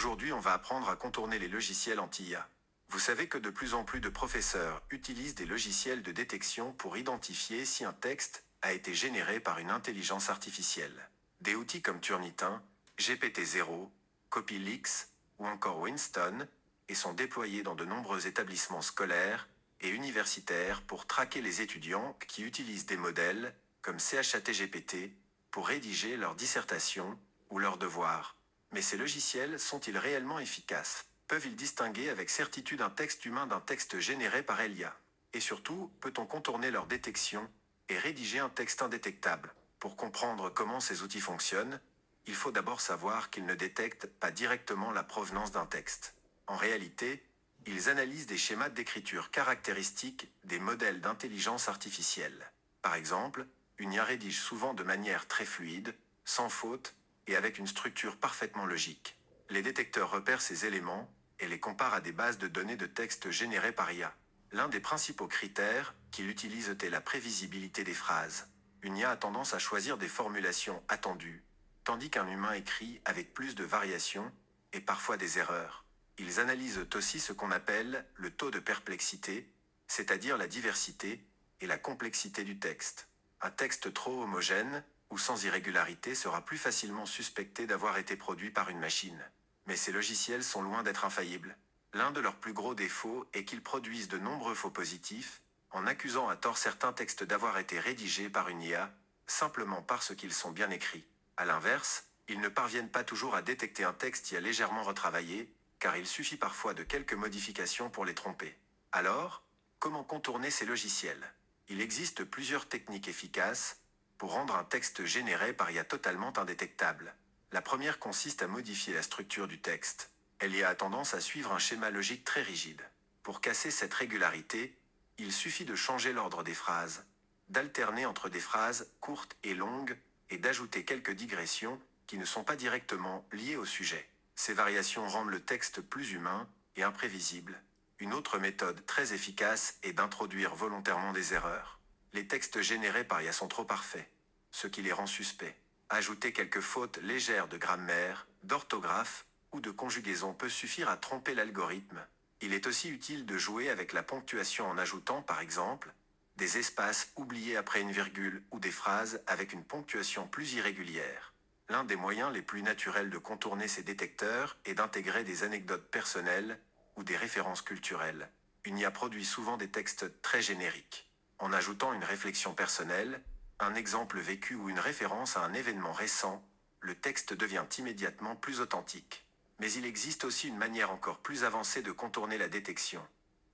Aujourd'hui, on va apprendre à contourner les logiciels anti-IA. Vous savez que de plus en plus de professeurs utilisent des logiciels de détection pour identifier si un texte a été généré par une intelligence artificielle. Des outils comme Turnitin, GPT-0, Copilix ou encore Winston et sont déployés dans de nombreux établissements scolaires et universitaires pour traquer les étudiants qui utilisent des modèles comme ChatGPT pour rédiger leurs dissertations ou leurs devoirs. Mais ces logiciels sont-ils réellement efficaces? Peuvent-ils distinguer avec certitude un texte humain d'un texte généré par l'IA? Et surtout, peut-on contourner leur détection et rédiger un texte indétectable? Pour comprendre comment ces outils fonctionnent, il faut d'abord savoir qu'ils ne détectent pas directement la provenance d'un texte. En réalité, ils analysent des schémas d'écriture caractéristiques des modèles d'intelligence artificielle. Par exemple, une IA rédige souvent de manière très fluide, sans faute, et avec une structure parfaitement logique. Les détecteurs repèrent ces éléments et les comparent à des bases de données de texte générées par IA. L'un des principaux critères qu'il utilise est la prévisibilité des phrases. Une IA a tendance à choisir des formulations attendues, tandis qu'un humain écrit avec plus de variations et parfois des erreurs. Ils analysent aussi ce qu'on appelle le taux de perplexité, c'est-à-dire la diversité et la complexité du texte. Un texte trop homogène ou sans irrégularité sera plus facilement suspecté d'avoir été produit par une machine. Mais ces logiciels sont loin d'être infaillibles. L'un de leurs plus gros défauts est qu'ils produisent de nombreux faux positifs, en accusant à tort certains textes d'avoir été rédigés par une IA, simplement parce qu'ils sont bien écrits. À l'inverse, ils ne parviennent pas toujours à détecter un texte IA légèrement retravaillé, car il suffit parfois de quelques modifications pour les tromper. Alors, comment contourner ces logiciels? Il existe plusieurs techniques efficaces pour rendre un texte généré par IA totalement indétectable. La première consiste à modifier la structure du texte. L'IA a tendance à suivre un schéma logique très rigide. Pour casser cette régularité, il suffit de changer l'ordre des phrases, d'alterner entre des phrases courtes et longues, et d'ajouter quelques digressions qui ne sont pas directement liées au sujet. Ces variations rendent le texte plus humain et imprévisible. Une autre méthode très efficace est d'introduire volontairement des erreurs. Les textes générés par IA sont trop parfaits, ce qui les rend suspects. Ajouter quelques fautes légères de grammaire, d'orthographe ou de conjugaison peut suffire à tromper l'algorithme. Il est aussi utile de jouer avec la ponctuation en ajoutant, par exemple, des espaces oubliés après une virgule ou des phrases avec une ponctuation plus irrégulière. L'un des moyens les plus naturels de contourner ces détecteurs est d'intégrer des anecdotes personnelles ou des références culturelles. Une IA produit souvent des textes très génériques. En ajoutant une réflexion personnelle, un exemple vécu ou une référence à un événement récent, le texte devient immédiatement plus authentique. Mais il existe aussi une manière encore plus avancée de contourner la détection.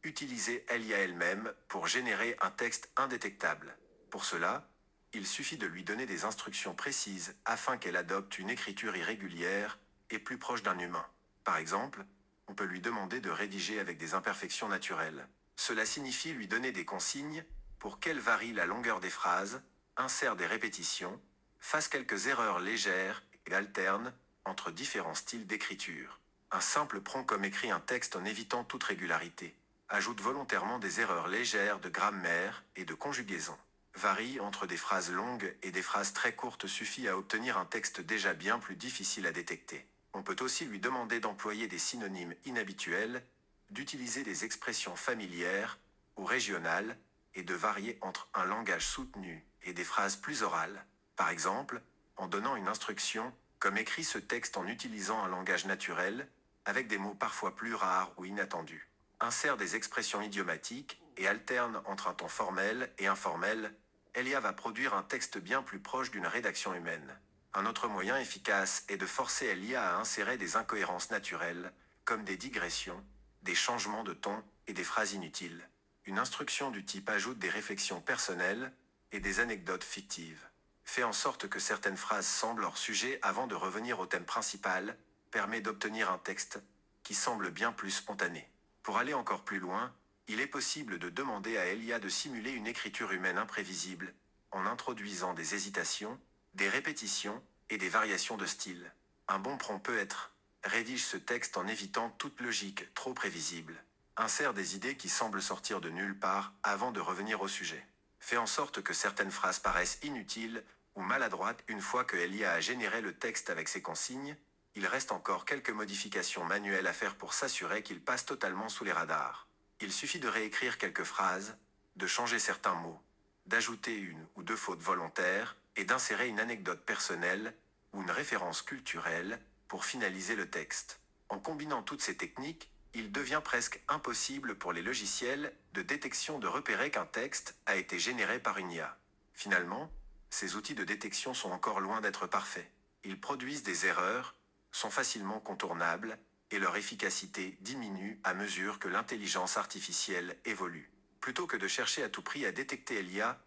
Utiliser l'IA elle-même pour générer un texte indétectable. Pour cela, il suffit de lui donner des instructions précises afin qu'elle adopte une écriture irrégulière et plus proche d'un humain. Par exemple, on peut lui demander de rédiger avec des imperfections naturelles. Cela signifie lui donner des consignes pour qu'elle varie la longueur des phrases, insère des répétitions, fasse quelques erreurs légères et alterne entre différents styles d'écriture. Un simple prompt comme écrit un texte en évitant toute régularité. Ajoute volontairement des erreurs légères de grammaire et de conjugaison. Varie entre des phrases longues et des phrases très courtes suffit à obtenir un texte déjà bien plus difficile à détecter. On peut aussi lui demander d'employer des synonymes inhabituels, d'utiliser des expressions familières ou régionales, et de varier entre un langage soutenu et des phrases plus orales. Par exemple, en donnant une instruction, comme écrit ce texte en utilisant un langage naturel, avec des mots parfois plus rares ou inattendus. Insère des expressions idiomatiques et alterne entre un ton formel et informel, l'IA va produire un texte bien plus proche d'une rédaction humaine. Un autre moyen efficace est de forcer l'IA à insérer des incohérences naturelles, comme des digressions, des changements de ton et des phrases inutiles. Une instruction du type ajoute des réflexions personnelles et des anecdotes fictives. Fait en sorte que certaines phrases semblent hors sujet avant de revenir au thème principal, permet d'obtenir un texte qui semble bien plus spontané. Pour aller encore plus loin, il est possible de demander à l'IA de simuler une écriture humaine imprévisible, en introduisant des hésitations, des répétitions et des variations de style. Un bon prompt peut être « Rédige ce texte en évitant toute logique trop prévisible. Insère des idées qui semblent sortir de nulle part avant de revenir au sujet. Fait en sorte que certaines phrases paraissent inutiles ou maladroites une fois que l'IA a généré le texte avec ses consignes, il reste encore quelques modifications manuelles à faire pour s'assurer qu'il passe totalement sous les radars. Il suffit de réécrire quelques phrases, de changer certains mots, d'ajouter une ou deux fautes volontaires et d'insérer une anecdote personnelle ou une référence culturelle pour finaliser le texte. En combinant toutes ces techniques, il devient presque impossible pour les logiciels de détection de repérer qu'un texte a été généré par une IA. Finalement, ces outils de détection sont encore loin d'être parfaits. Ils produisent des erreurs, sont facilement contournables, et leur efficacité diminue à mesure que l'intelligence artificielle évolue. Plutôt que de chercher à tout prix à détecter l'IA,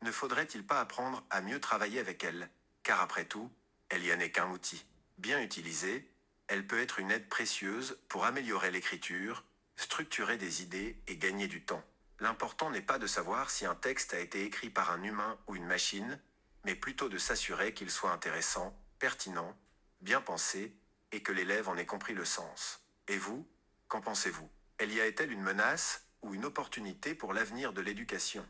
ne faudrait-il pas apprendre à mieux travailler avec elle? Car après tout, l'IA n'est qu'un outil. Bien utilisée, elle peut être une aide précieuse pour améliorer l'écriture, structurer des idées et gagner du temps. L'important n'est pas de savoir si un texte a été écrit par un humain ou une machine, mais plutôt de s'assurer qu'il soit intéressant, pertinent, bien pensé, et que l'élève en ait compris le sens. Et vous, qu'en pensez-vous? L'IA est-elle une menace ou une opportunité pour l'avenir de l'éducation?